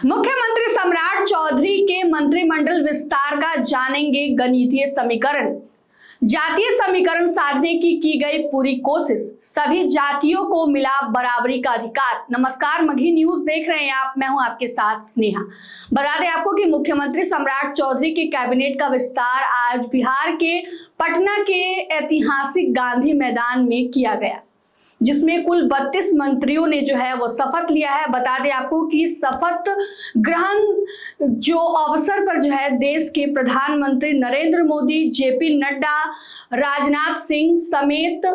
मुख्यमंत्री सम्राट चौधरी के मंत्रिमंडल विस्तार का जानेंगे गणितीय समीकरण। जातीय समीकरण साधने की गई पूरी कोशिश, सभी जातियों को मिला बराबरी का अधिकार। नमस्कार, मगही न्यूज देख रहे हैं आप, मैं हूं आपके साथ स्नेहा। बता दें आपको कि मुख्यमंत्री सम्राट चौधरी के कैबिनेट का विस्तार आज बिहार के पटना के ऐतिहासिक गांधी मैदान में किया गया, जिसमें कुल 32 मंत्रियों ने जो है वो शपथ लिया है। बता दें आपको कि शपथ ग्रहण जो अवसर पर जो है देश के प्रधानमंत्री नरेंद्र मोदी, जेपी नड्डा, राजनाथ सिंह समेत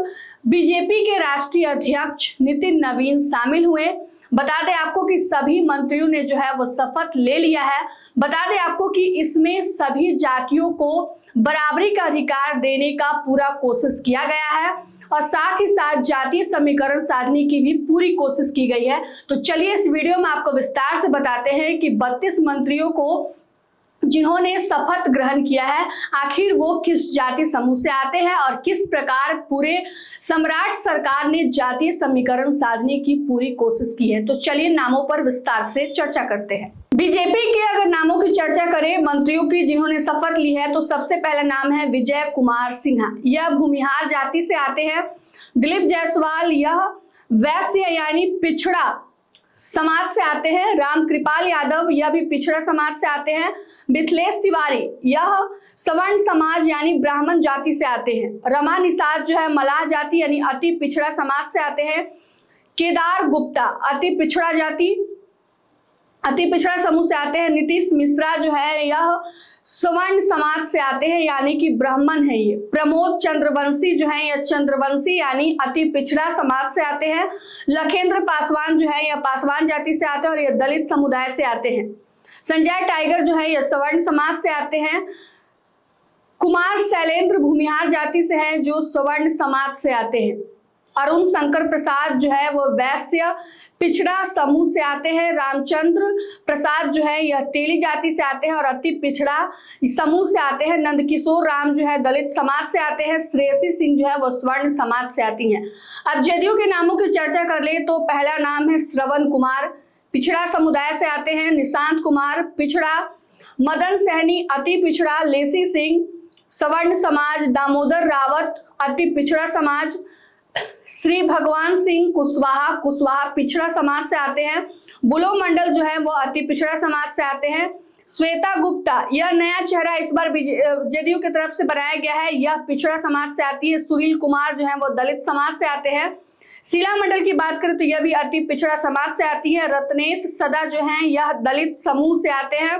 बीजेपी के राष्ट्रीय अध्यक्ष नितिन नवीन शामिल हुए। बता दें आपको कि सभी मंत्रियों ने जो है वो शपथ ले लिया है। बता दें आपको कि इसमें सभी जातियों को बराबरी का अधिकार देने का पूरा कोशिश किया गया है और साथ ही साथ जातीय समीकरण साधने की भी पूरी कोशिश की गई है। तो चलिए इस वीडियो में आपको विस्तार से बताते हैं कि 32 मंत्रियों को जिन्होंने शपथ ग्रहण किया है, आखिर वो किस जाति समूह से आते हैं और किस प्रकार पूरे सम्राट सरकार ने जातीय समीकरण साधने की पूरी कोशिश की है। तो चलिए नामों पर विस्तार से चर्चा करते हैं। बीजेपी के अगर नामों की चर्चा करें मंत्रियों की जिन्होंने शपथ ली है, तो सबसे पहला नाम है विजय कुमार सिन्हा। यह भूमिहार जाति से आते हैं। दिलीप जायसवाल, यह वैश्य यानी पिछड़ा समाज से आते हैं। रामकृपाल यादव, यह भी पिछड़ा समाज से आते हैं। मिथिलेश तिवारी, यह सवर्ण समाज यानी ब्राह्मण जाति से आते हैं। रमा निषाद जो है मलाह जाति यानी अति पिछड़ा समाज से आते हैं। केदार गुप्ता अति पिछड़ा जाति, अति पिछड़ा समूह से आते हैं। नीतीश मिश्रा जो है यह सवर्ण समाज से आते हैं यानी कि ब्राह्मण है ये। प्रमोद चंद्रवंशी जो है यह चंद्रवंशी यानी अति पिछड़ा समाज से आते हैं। लखेंद्र पासवान जो है यह पासवान जाति से आते हैं और यह दलित समुदाय से आते हैं। संजय टाइगर जो है यह सवर्ण समाज से आते हैं। कुमार शैलेंद्र भूमिहार जाति से हैं जो सवर्ण समाज से आते हैं। अरुण शंकर प्रसाद जो है वो वैश्य पिछड़ा समूह से आते हैं। रामचंद्र प्रसाद जो है यह तेली जाति से आते हैं और अति पिछड़ा समूह से आते हैं। नंदकिशोर राम जो है दलित समाज से आते हैं। श्रेयसी सिंह जो है वो स्वर्ण समाज से आती हैं। अब जदयू के नामों की चर्चा कर ले तो पहला नाम है श्रवण कुमार, पिछड़ा समुदाय से आते हैं। निशांत कुमार पिछड़ा। मदन सहनी अति पिछड़ा। लेसी सिंह सवर्ण समाज। दामोदर रावत अति पिछड़ा समाज। श्री भगवान सिंह कुशवाहा पिछड़ा समाज से आते हैं। बुलो मंडल जो है वो अति पिछड़ा समाज से आते हैं। श्वेता गुप्ता, यह नया चेहरा इस बार जदयू की तरफ से बनाया गया है, यह पिछड़ा समाज से आती है। सुनील कुमार जो है वो दलित समाज से आते हैं। शीला मंडल की बात करें तो यह भी अति पिछड़ा समाज से आती है। रत्नेश सदा जो है यह दलित समूह से आते हैं।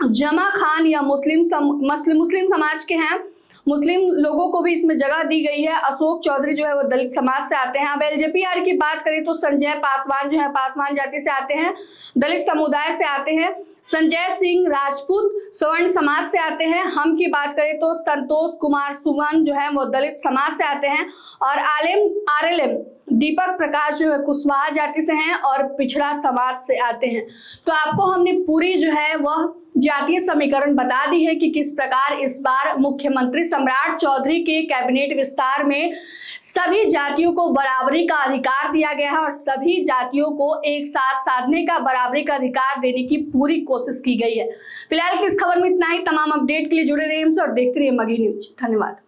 जमा खान यह मुस्लिम समाज के हैं, मुस्लिम लोगों को भी इसमें जगह दी गई है। अशोक चौधरी जो है वो दलित समाज से आते हैं। अब एलजेपीआर की बात करें तो संजय पासवान जो है पासवान जाति से आते हैं, दलित समुदाय से आते हैं। संजय सिंह राजपूत सवर्ण समाज से आते हैं। हम की बात करें तो संतोष कुमार सुमन जो है वो दलित समाज से आते हैं। और आरएलएम दीपक प्रकाश जो है कुशवाहा जाति से हैं और पिछड़ा समाज से आते हैं। तो आपको हमने पूरी जो है वह जातीय समीकरण बता दी है कि किस प्रकार इस बार मुख्यमंत्री सम्राट चौधरी के कैबिनेट विस्तार में सभी जातियों को बराबरी का अधिकार दिया गया है और सभी जातियों को एक साथ साधने का, बराबरी का अधिकार देने की पूरी कोशिश की गई है। फिलहाल की इस खबर में इतना ही। तमाम अपडेट के लिए जुड़े रहिए हमसे और देखते रहिए मगही न्यूज। धन्यवाद।